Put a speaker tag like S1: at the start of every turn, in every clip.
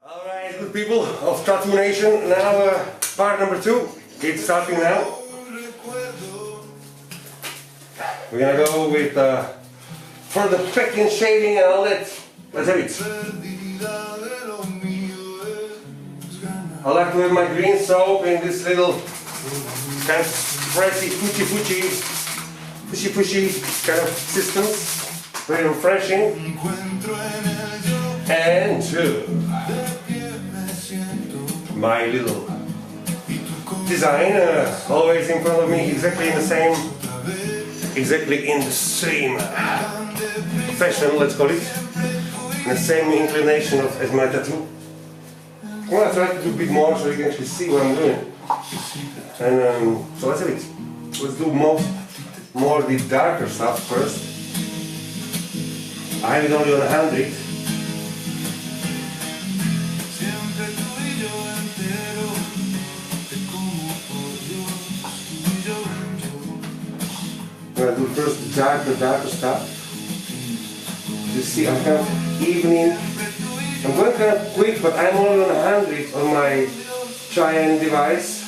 S1: Alright, good people of Tattoo Nation, now part number 2, it's starting now. We're gonna go with for the pecking, shading and all that. Let's have it. I like to have my green soap in this little kind of pressy, pushy kind of systems. Very refreshing. And my little design, always in front of me, exactly in the same fashion, let's call it, in the same inclination as my tattoo. I'm gonna try to do a bit more so you can actually see what I'm doing. And so let's have it. Let's do more the darker stuff first. I have it only on 100. I'm gonna do first the darker stuff. You see, I'm kind of evening. I'm going kind of quick, but I'm only on 100 on my giant device.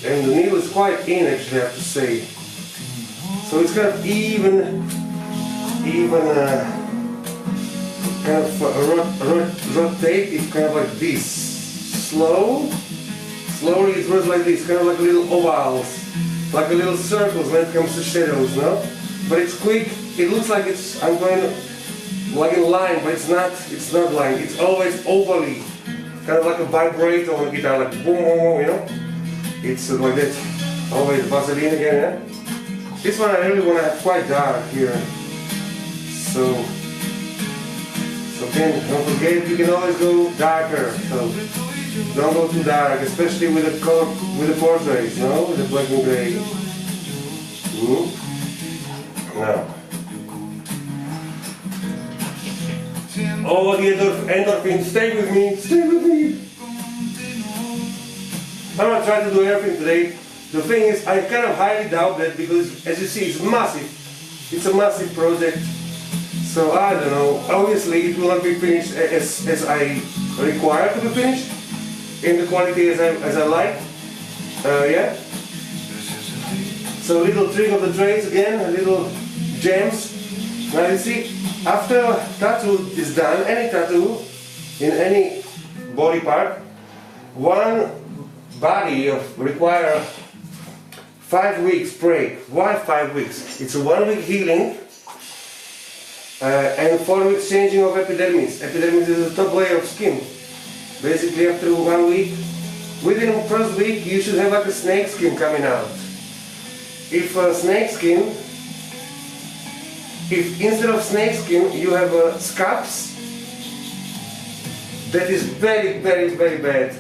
S1: And the needle is quite in, actually, I have to say. So it's kind of even kind of rotate it kind of like this. Slowly it goes like this, kind of like little ovals, like a little circles when it comes to shadows, no? But it's quick. It looks like I'm going like in line, but it's not line. It's always ovally, kind of like a vibrato on a guitar, like boom, boom, boom, you know? It's like that. Always Vaseline again, yeah? This one I really want to have quite dark here. So again, don't forget, you can always go darker. So don't go too dark, especially with the color, with the portraits, no? With the black and gray. Now. Oh, the endorphins, stay with me, stay with me. I'm gonna try to do everything today. The thing is, I kind of highly doubt that because, as you see, it's massive. It's a massive project. So I don't know. Obviously, it will not be finished as I require to be finished, in the quality as I like. Yeah. So little trick of the trades again, a little gems. Now you see, after tattoo is done, any tattoo in any body part, one body require 5 weeks break. Why 5 weeks? It's a 1 week healing and 4 weeks changing of epidermis. Epidermis is the top layer of skin. Basically, after 1 week, within the first week, you should have like a snake skin coming out. If instead of snake skin you have scabs, that is very, very, very bad.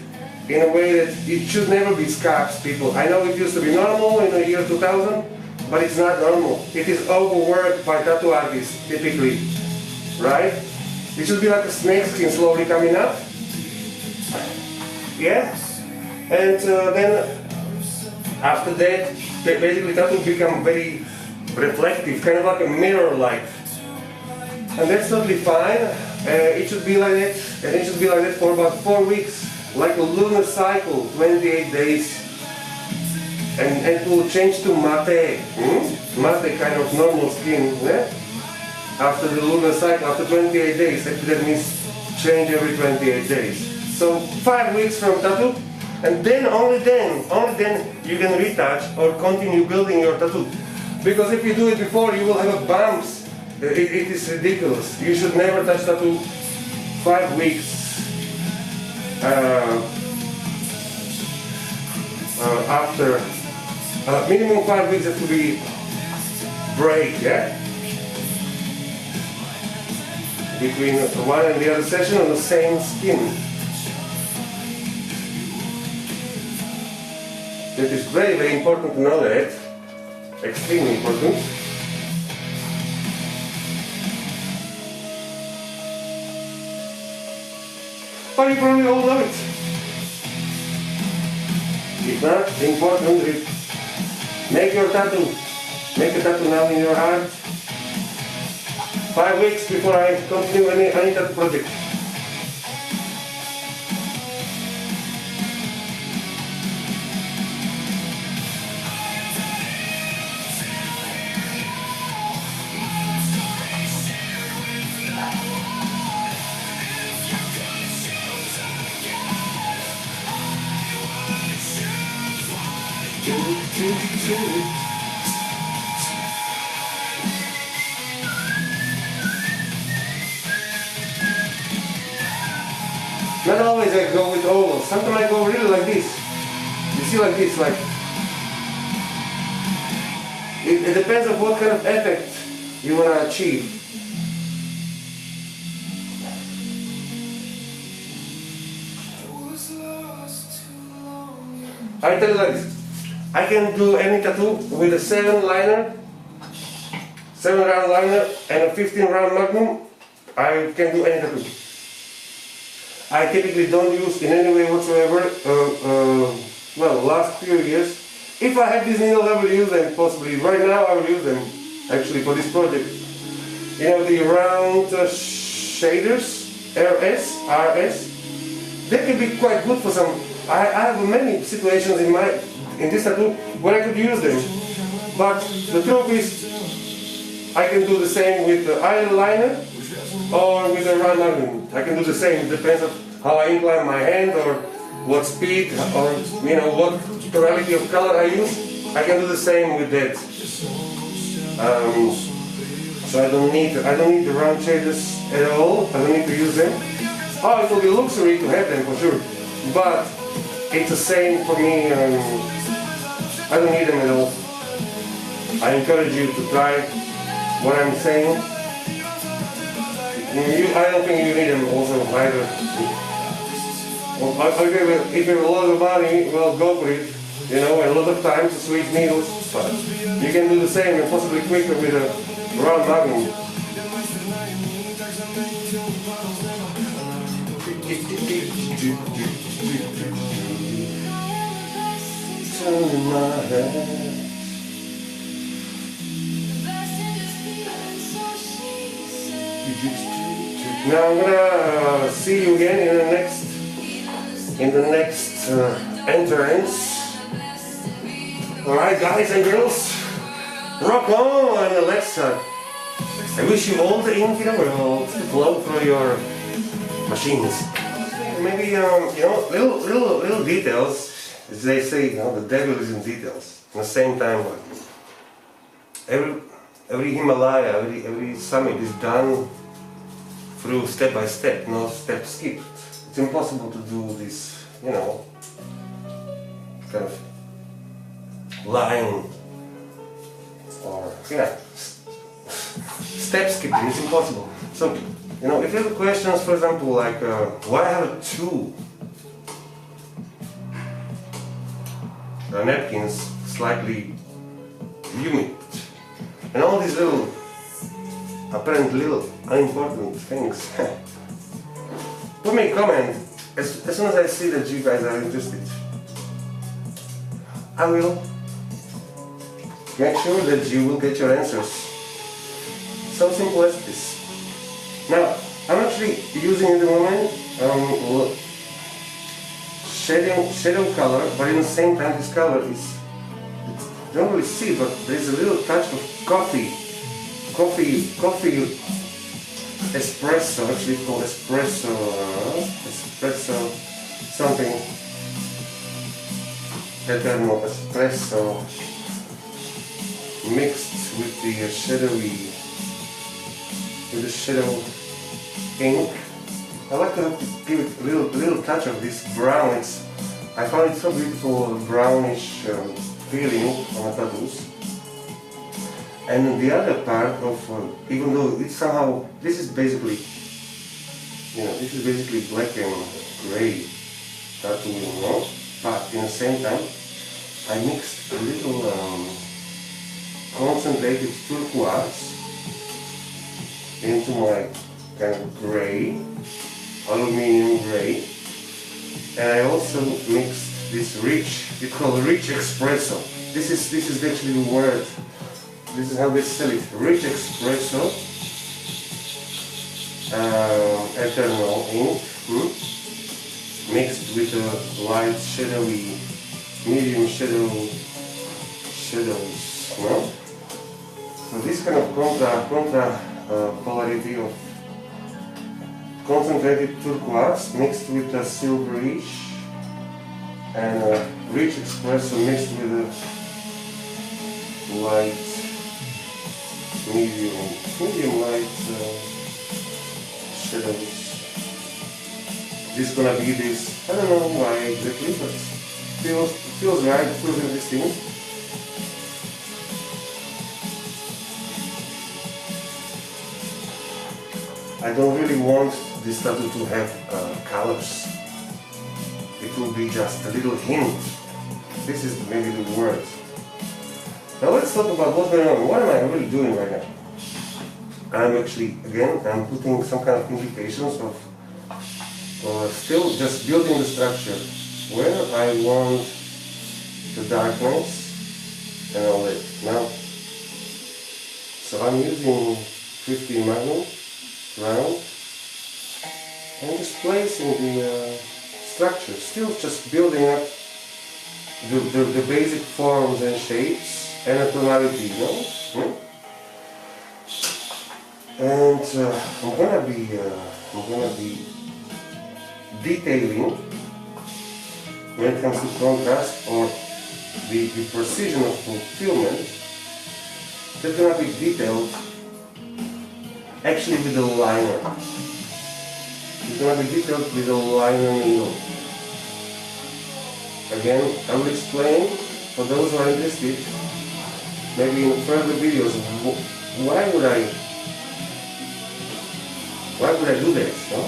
S1: In a way that it should never be scabs, people. I know it used to be normal in the year 2000, but it's not normal. It is overworked by tattoo artists, typically. Right? It should be like a snake skin slowly coming up. Yeah? And then after that, basically tattoo become very reflective, kind of like a mirror-like. And that's totally fine. It should be like that, and it should be like that for about 4 weeks. Like a lunar cycle, 28 days, and it will change to mate, mate kind of normal skin, yeah? After the lunar cycle, after 28 days, that means change every 28 days. So 5 weeks from tattoo, and then only then you can retouch or continue building your tattoo. Because if you do it before, you will have a bumps. It is ridiculous. You should never touch tattoo 5 weeks. After minimum 5 weeks have to be break, yeah? Between one and the other session on the same skin. That is very, very important to know that. Extremely important. But you probably all know it. If not, the important is make your tattoo. Make a tattoo now in your heart. 5 weeks before I continue any tattoo project. Not always I go with almost. Sometimes I go really like this. You see, like this, like. It depends on what kind of effect you want to achieve. I tell you like this. I can do any tattoo with a 7-round liner and a 15-round magnum. I can do any tattoo. I typically don't use in any way whatsoever, well, last few years. If I have these needles, I will use them possibly. Right now I will use them, actually, for this project. You know, the round shaders, RS, they can be quite good for some. I have many situations in this tattoo where I could use them. But the truth is, I can do the same with the eyeliner or with a round magnum. I can do the same. It depends on how I incline my hand or what speed or what tonality of color I use. I can do the same with that. So I don't need the round shaders at all. I don't need to use them. Oh, it will be luxury to have them for sure, but it's the same for me. I don't need them at all. I encourage you to try what I'm saying. I don't think you need them also either. Well, if you have a lot of money, well, go for it. You know, a lot of time to switch needles, but you can do the same and possibly quicker with a round magnum. Now I'm gonna see you again in the next entrance. Alright, guys and girls, rock on and let's I wish you all the ink in the world to flow through your machines. Maybe little details, as they say, the devil is in details. At the same time, like every Himalaya, every summit is done through step by step, no step skip. It's impossible to do this, kind of line or step skipping. It's impossible. So, if you have questions, for example, like why I have two napkins slightly humid, and all these apparent little unimportant things. Put me a comment as soon as I see that you guys are interested. I will make sure that you will get your answers. So simple as this. Now, I'm actually using at the moment shadow color, but at the same time this color is, you don't really see, but there's a little touch of coffee espresso, actually called espresso something, eternal espresso, mixed with the shadow ink. I like to give it a little touch of this brown. I found it so beautiful, brownish feeling on the tattoos. And the other part of, even though it's somehow, this is basically black and gray tattoo, but in the same time, I mixed a little concentrated turquoise into my kind of gray, aluminium gray, and I also mixed this rich, it's called rich espresso. This is actually the word. This is how they sell it. Rich espresso, eternal ink, mixed with a light, shadowy, medium shadows. So this kind of contra polarity of concentrated turquoise mixed with a silverish, and a rich espresso mixed with a light, medium light shadows. This is gonna be this, I don't know why exactly, but feels right, feels interesting. I don't really want this tattoo to have colors. It will be just a little hint. This is maybe the word. Now let's talk about what's going on. What am I really doing right now? I'm actually, again, I'm putting some kind of indications of still just building the structure where I want the darkness and all that. Now, so I'm using 15 Magnum round and just placing the structure, still just building up the basic forms and shapes and a tonality, you know? And I'm gonna be detailing when it comes to contrast or the precision of fulfillment. That's gonna be detailed actually with the liner. It's gonna be detailed with the liner needle. Again, I will explain for those who are interested, maybe in further videos, why would I do this? No?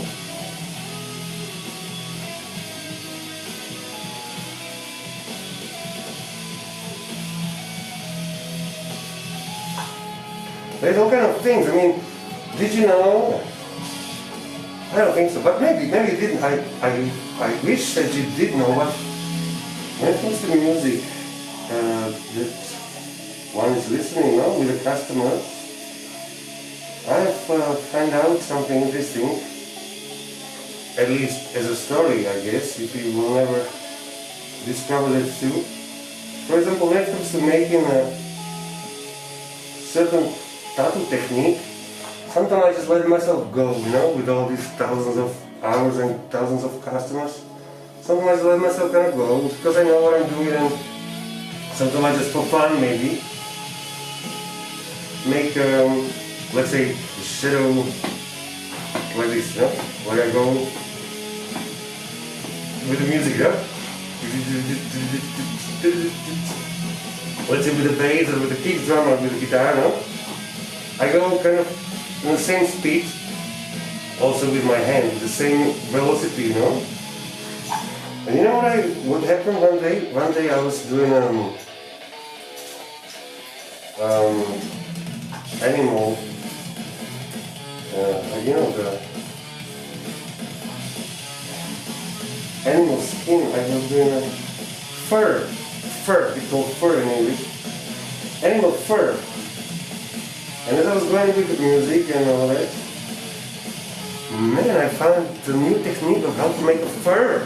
S1: There's all kind of things. I mean, did you know? I don't think so, but maybe you didn't. I wish that you did know. But when it comes to music, that one is listening now with a customer, I've found out something interesting. At least as a story, I guess. If you will never discover that too. For example, when it comes to making a certain tattoo technique, sometimes I just let myself go, you know, with all these thousands of hours and thousands of customers. Sometimes I just let myself kind of go because I know what I'm doing, and sometimes I just for fun maybe make, let's say, a shadow like this, you know, where I go with the music, yeah? Let's say with the bass or with the kick drum or with the guitar, no? I go kind of in the same speed, also with my hand, the same velocity, you know? And you know what happened one day? One day I was doing animal, you know, the animal skin. I was doing fur, it's called fur in English, animal fur. And as I was going with the music and all that, man, I found the new technique of how to make a fur.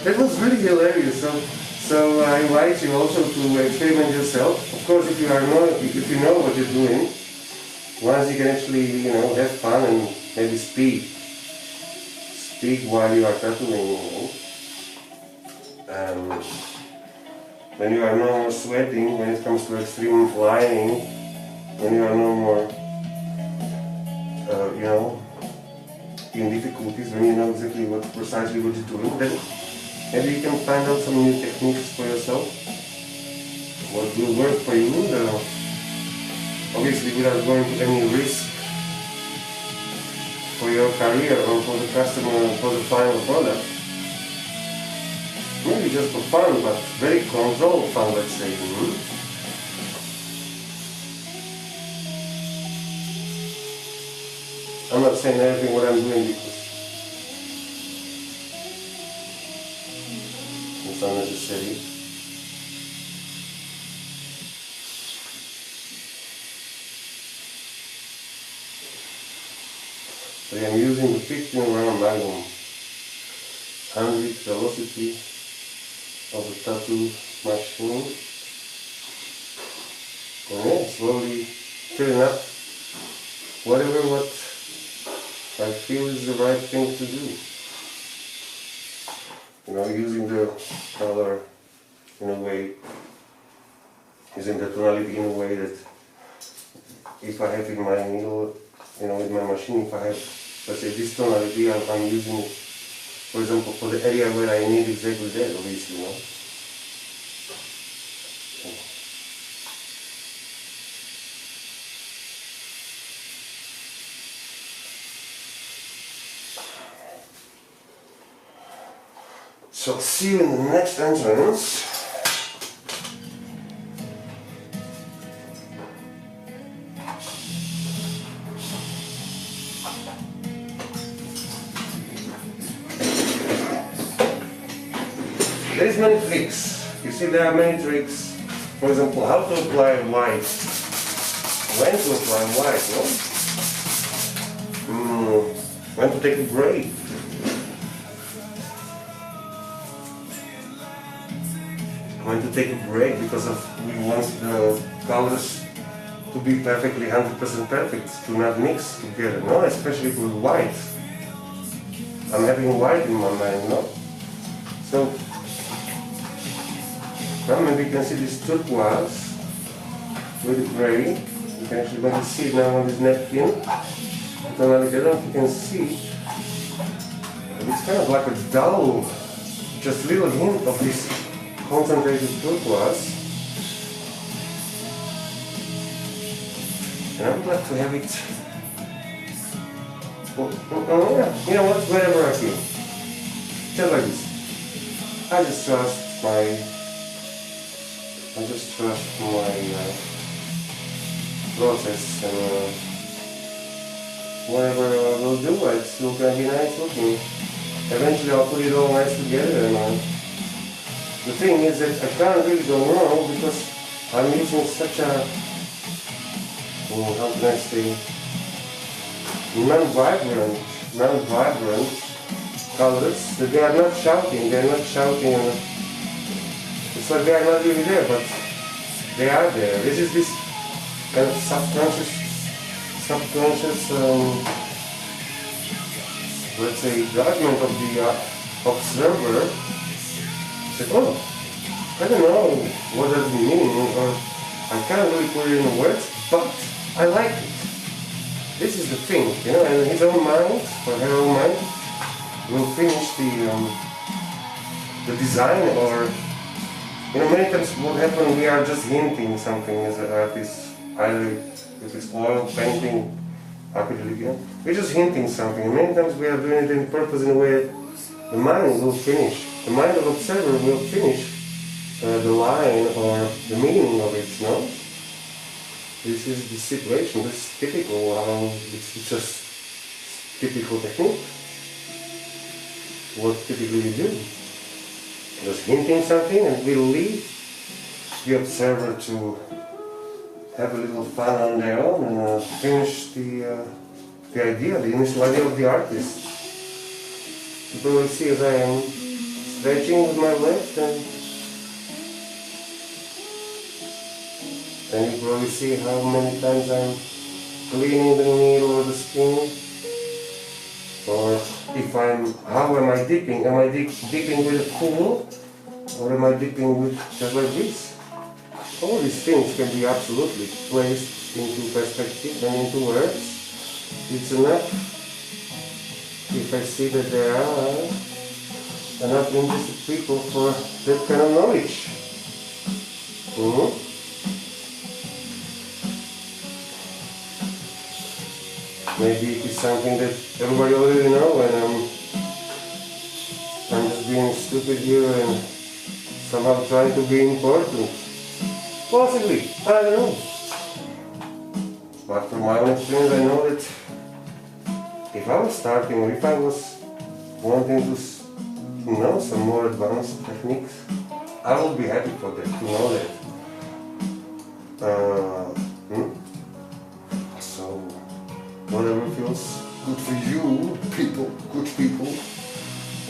S1: That was really hilarious. So I invite you also to experiment yourself. Of course, if you know what you're doing, once you can actually, you know, have fun and maybe speak while you are tattooing, you know. When you are no more sweating, when it comes to extreme lining, when you are no more, you know, in difficulties, when you know exactly precisely what you're doing, then maybe you can find out some new techniques for yourself, what will work for you, obviously without going to any risk for your career or for the customer, for the final product. Maybe just for fun, but very controlled fun, let's say. I'm not saying everything what I'm doing because it's unnecessary. So I'm using the 15 round Magnum 100 velocity of the tattoo machine. And yeah, slowly filling up what I feel is the right thing to do. You know, using the color in a way using the tonality in a way that if I have in my needle, with my machine, if I have, let's say, this tonality, I'm using it, for example, for the area where I need exactly that, obviously, So see you in the next entrance. There is many tricks. You see, there are many tricks. For example, how to apply white. When to apply white, when to take a break. When to take a break because we want the colors to be perfectly 100% perfect, to not mix together, especially with white. I'm having white in my mind, So now maybe you can see this turquoise with the gray. You can actually maybe see it now on this napkin. I don't know if you can see. It's kind of like a dull, just little hint of this concentrated turquoise. And I would like to have it, you know what, wherever I feel. Just like this. I just trust my process, and whatever I will do, it's still going to be nice looking. Eventually I'll put it all nice together, and the thing is that I can't really go wrong because I'm using such a, how can I say, non-vibrant colors that they are not shouting, it's like they are not really there, but they are there. This is this kind of subconscious, let's say, judgment of the observer. That, I don't know what does it mean, or I can't really put it in words, but I like it. This is the thing, and his own mind, or her own mind, will finish the design, or many times what happens, we are just hinting something as an artist, either if it's oil, painting, acrylic, we're just hinting something, and many times we are doing it in purpose in a way the mind will finish, the mind of the observer will finish the line or the meaning of it, This is the situation, this is typical, it's just typical technique. What typically we do? Just hinting something, and we'll leave the observer to have a little fun on their own and finish the idea, the initial idea of the artist. You probably see as I am stretching with my left, and you probably see how many times I'm cleaning the needle or the skin. Or how am I dipping? Am I dipping with a pool? Or am I dipping with just like this? All these things can be absolutely placed into perspective and into words. It's enough if I see that there are enough interested people for that kind of knowledge. Maybe it is something that everybody already know, and I'm just being stupid here and somehow trying to be important. Possibly, I don't know. But from my own experience, I know that if I was starting, or if I was wanting to know some more advanced techniques, I would be happy for that, to know that. So, whatever feels good for you, good people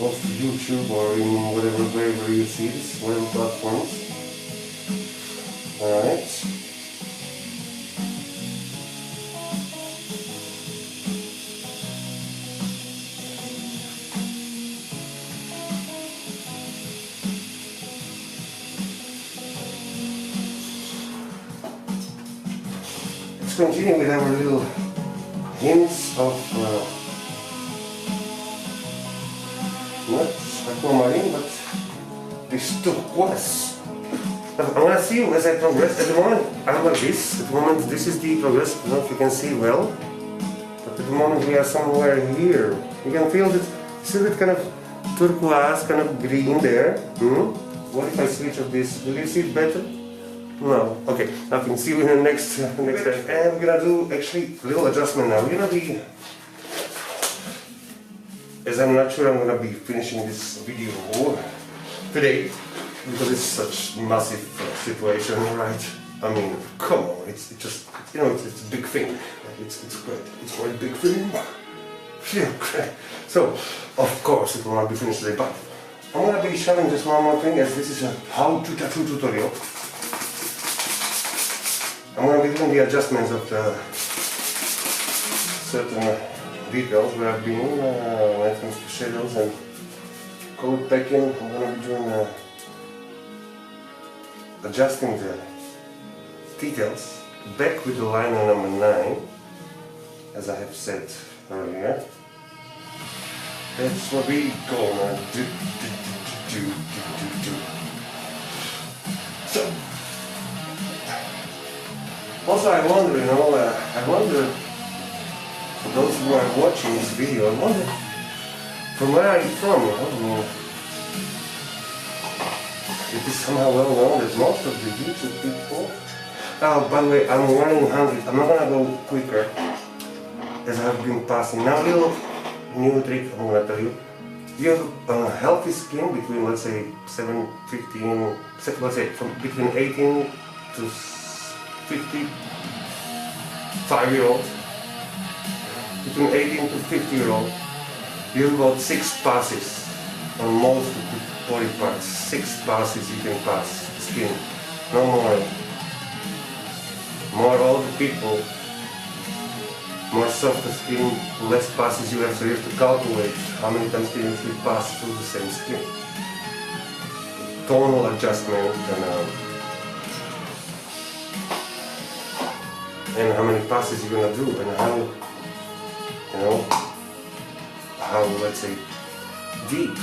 S1: of YouTube or in wherever you see this, whatever platforms. Alright. let's continue with our little hints of not aquamarine, but this turquoise. I'm gonna see you as I progress. At the moment, I'm like this. At the moment, this is the progress. I don't know if you can see well, but at the moment we are somewhere here. You can feel that, see that kind of turquoise, kind of green there. What if I switch of this? Will you see it better? No. Okay. I can see you in the next time. And we're gonna do actually a little adjustment now. We're gonna be, as I'm not sure I'm gonna be finishing this video today, because it's such massive situation, right? I mean, come on, it's just, you know, it's a big thing. It's quite a big thing. Yeah, great. So, of course, it will not be finished today, but I'm gonna be showing just one more thing, as this is a how to tattoo tutorial. I'm gonna be doing the adjustments of the certain details where I've been when it comes to shadows and coat packing. I'm gonna be doing adjusting the details back with the liner number 9, as I have said earlier. That's what we gonna do. So, also I wonder, you know, I wonder, for those who are watching this video, I wonder from where are you from, you know? It is somehow well known that most of the YouTube people... Oh, by the way, I'm running 100. I'm not gonna go quicker as I have been passing. Now, a little new trick I'm gonna tell you. You have a healthy skin between, let's say, 15, let's say from between 18 to 55-year-old. Between 18 to 50-year-old, you have about 6 passes on most of the body parts. 6 passes you can pass skin, no more. More older people, more softer skin, less passes you have, so you have to calculate how many times can you actually pass through the same skin. Tonal adjustment and how many passes you're gonna do and how, you know, how, let's say, deep.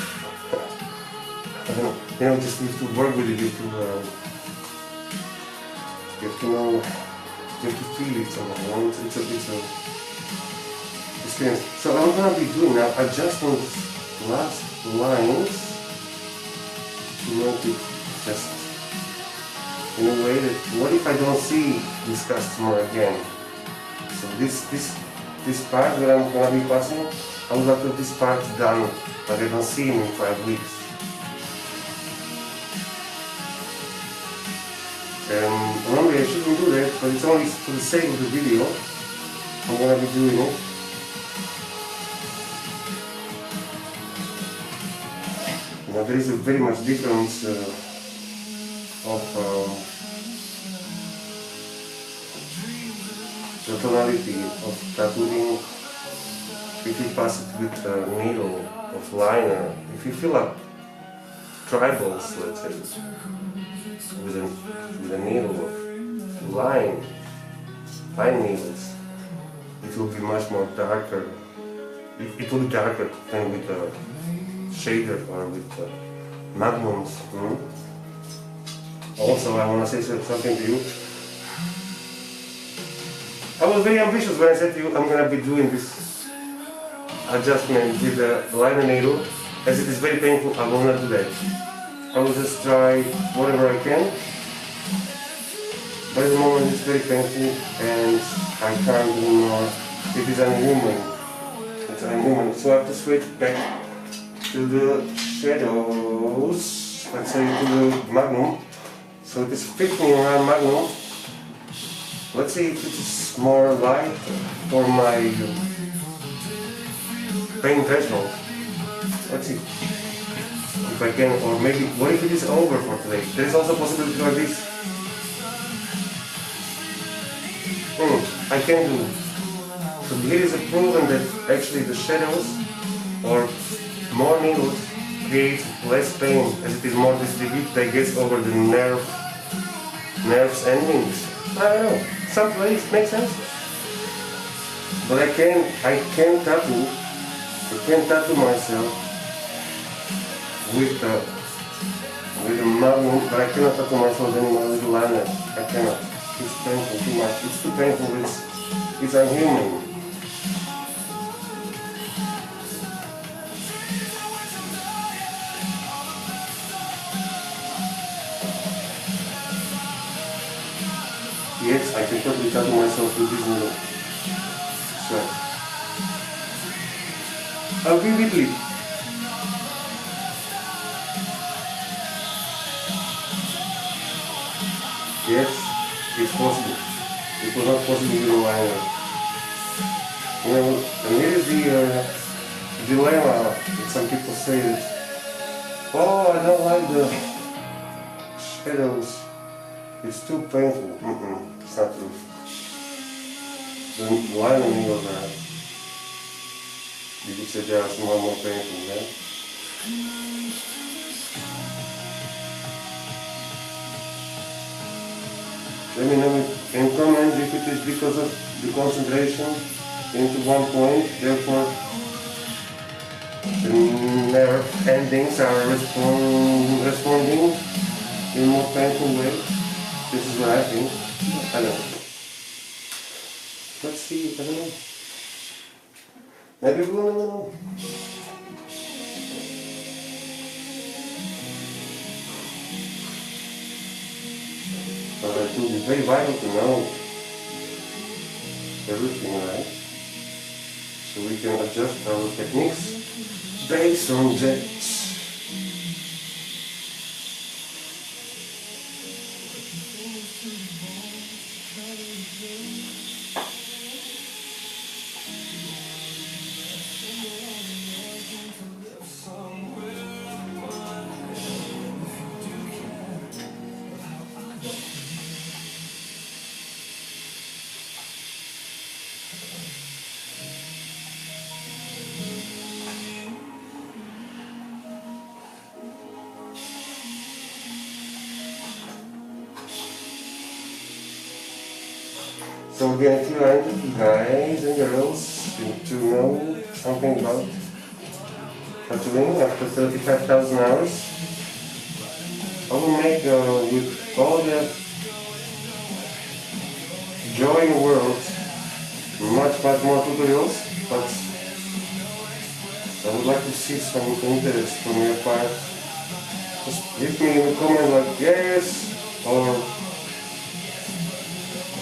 S1: You know, just need to work with it. You have to know, you have to feel it somehow. It's a experience. So I'm gonna be doing now adjusting last lines to make it just in a way that, what if I don't see this customer again? So this part that I'm gonna be passing, I would like to have this part done, but I don't see him in 5 weeks. Normally I shouldn't do that, but it's only for the sake of the video. I'm gonna be doing it. Now there is a very much difference of the tonality of tattooing if you pass it with a needle of liner. If you fill up tribals, let's say, with a needle of fine needles, it will be much more darker. It will be darker than with a shader or with magnums. Also, I want to say something to you. I was very ambitious when I said to you I'm going to be doing this adjustment with the liner needle. As it is very painful, I will not do that. I will just try whatever I can. But at the moment it's very painful and I can't do more. It is unhuman. It's unhuman. So I have to switch back to the shadows. Let's say to the magnum. So it is 15 around magnum. Let's see if it is more light for my pain threshold. Let's see if I can, or maybe, what if it is over for today? There is also a possibility like this. I can do. So here is a proven that actually the shadows or more needles create less pain as it is more distributed, I guess, over the nerves and links. I don't know. some place, makes sense. But I can't tattoo myself with a magnum, but I cannot tattoo myself anymore with a liner. I cannot. It's painful too much. It's too painful. It's unhuman. Yes, I can totally tattoo myself with this needle. So I'll be with you. Yes, it's possible. It was not possible with a liner. You know, and here is the dilemma that some people say that, oh, I don't like the shadows. It's too painful. It's not true. The liner needles are, you could say they are somewhat more painful, yeah? Let me know in comments if it is because of the concentration into one point, therefore the nerve endings are responding in a more painful way. This is what I think. I don't know. Let's see, I don't know. Maybe we'll never know. But it will be very vital to know everything, right? So we can adjust our techniques based on that. So again, if you are interested, guys and girls, to know something about tattooing after 35,000 hours, I will make with all the joy in the world much more tutorials, but I would like to see some interest from your part. Just give me in the comment like yes, or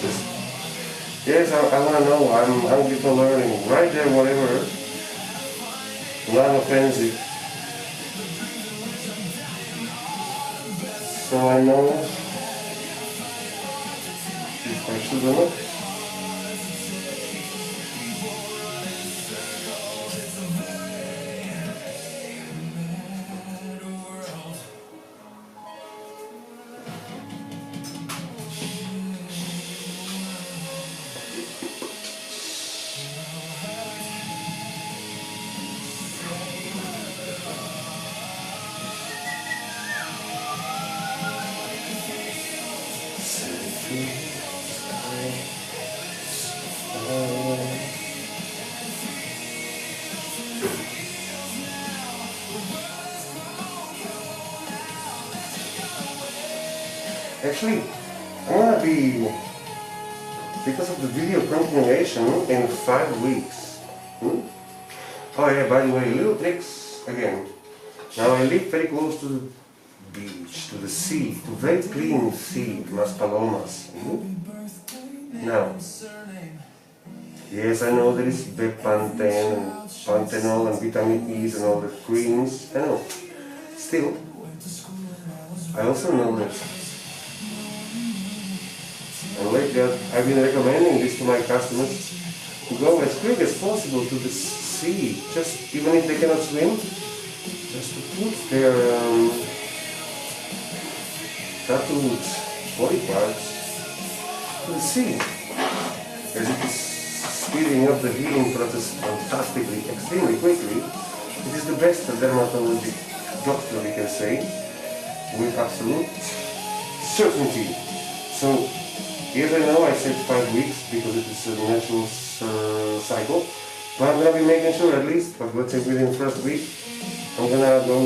S1: just yes, I want to know, I'm hungry for learning, right there, whatever, non-offensive, so I know if I should or not. Actually, I'm gonna be, because of the video continuation, in 5 weeks. Oh yeah, by the way, little tricks again. Now I live very close to the beach, to the sea, to very clean sea, Las Palomas. Now, yes, I know there is Bepanthen and Panthenol and vitamin E's and all the creams, I know. Still, I also know that, and lately I've been recommending this to my customers, to go as quick as possible to the sea, just even if they cannot swim, just to put their tattooed body parts to the sea, as it is speeding up the healing process fantastically, extremely quickly. It is the best dermatologic doctor, we can say, with absolute certainty. So Yes, I know I said 5 weeks because it is a natural cycle, but I'm gonna be making sure at least, but let's say within the first week, I'm gonna go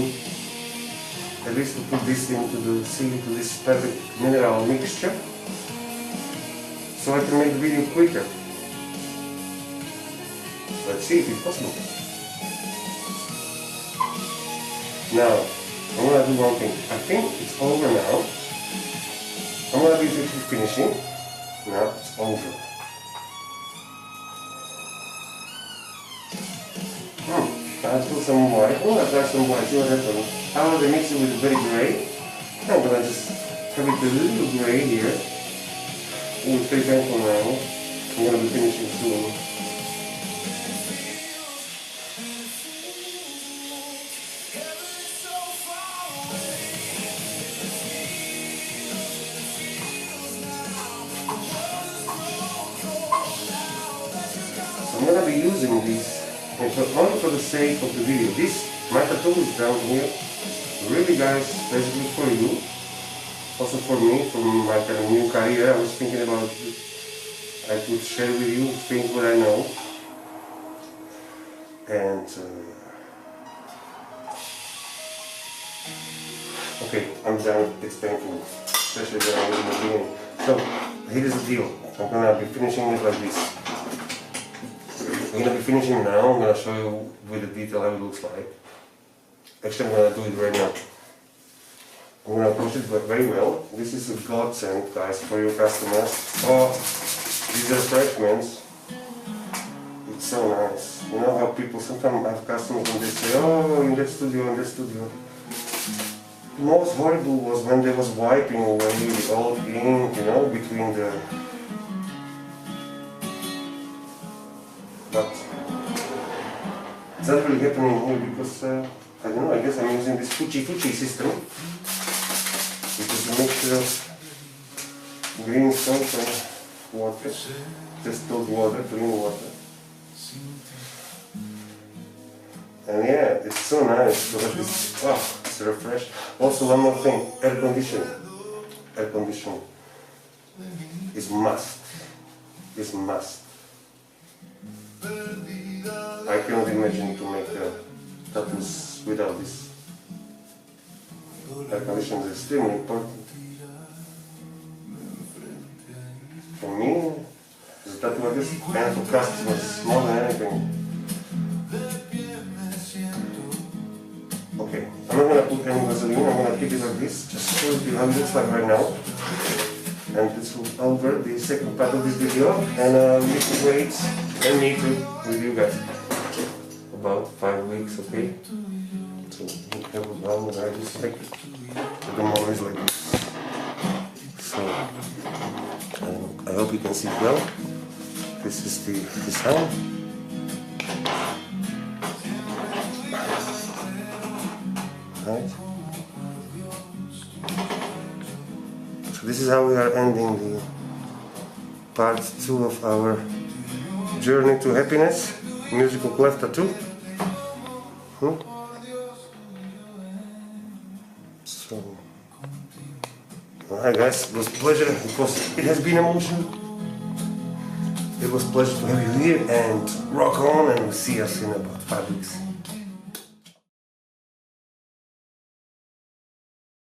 S1: at least to put this into the seed, into this perfect mineral mixture, so I can make the video quicker. Let's see if it's possible. Now, I'm gonna do one thing. I think it's over now. I'm gonna be finishing. Now it's over. I'll put some white. I'm gonna try some white, see what happens. I want to mix it with very gray. I'm gonna just have it a little gray here. Oh, it's very painful now. I'm gonna be finishing soon. I'm gonna be using this only for the sake of the video. This, my tattoo is down here. Really guys, basically for you. Also for me, for my kind of new career. I was thinking about it. I could share with you things that I know. And okay, I'm done. It's painful, especially when I'm in the beginning. So here is the deal. I'm gonna be finishing it like this. I'm gonna be finishing now. I'm gonna show you with the detail how it looks like. Actually, I'm gonna do it right now. I'm gonna push it very well. This is a godsend, guys, for your customers. Oh, these refreshments. It's so nice. You know how people sometimes have customers and they say, oh, in that studio, in that studio. The most horrible was when they was wiping away the old ink, you know, between the... But it's not really happening here because, I don't know, I guess I'm using this Fuji system, which is a mixture of green soap and water, just cold water, clean water. And yeah, it's so nice to have this, oh, it's refresh. Also one more thing, air conditioning. Air conditioning is must, is must. I cannot imagine to make tattoos without this. Air conditioning is extremely important. For me, as a tattoo artist, and for customers, more than anything. Okay, I'm not going to put any Vaseline, I'm going to keep it like this, just show you how it looks like right now. And this will over the second part of this video, and we need to wait and meet with you guys. About 5 weeks, okay? So we have one that I just like the more is like this. So I hope you can see it well. This is the design. Right. So this is how we are ending the part 2 of our journey to happiness, musical clef tattoo. So, alright guys, it was a pleasure because it has been emotional. It was a pleasure to have you here and rock on, and we'll see us in about 5 weeks.